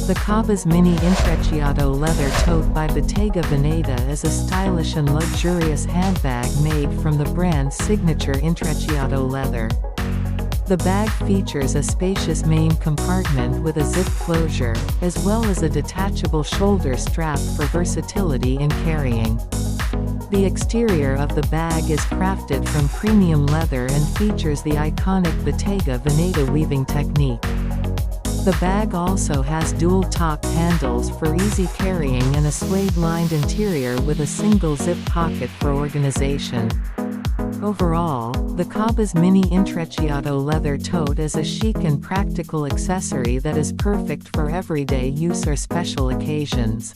The Cabas Mini Intrecciato leather tote by Bottega Veneta is a stylish and luxurious handbag made from the brand's signature intrecciato leather. The bag features a spacious main compartment with a zip closure, as well as a detachable shoulder strap for versatility in carrying. The exterior of the bag is crafted from premium leather and features the iconic Bottega Veneta weaving technique. The bag also has dual top handles for easy carrying and a suede-lined interior with a single zip pocket for organization. Overall, the Cabas Mini Intrecciato leather tote is a chic and practical accessory that is perfect for everyday use or special occasions.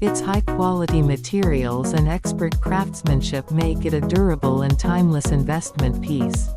Its high-quality materials and expert craftsmanship make it a durable and timeless investment piece.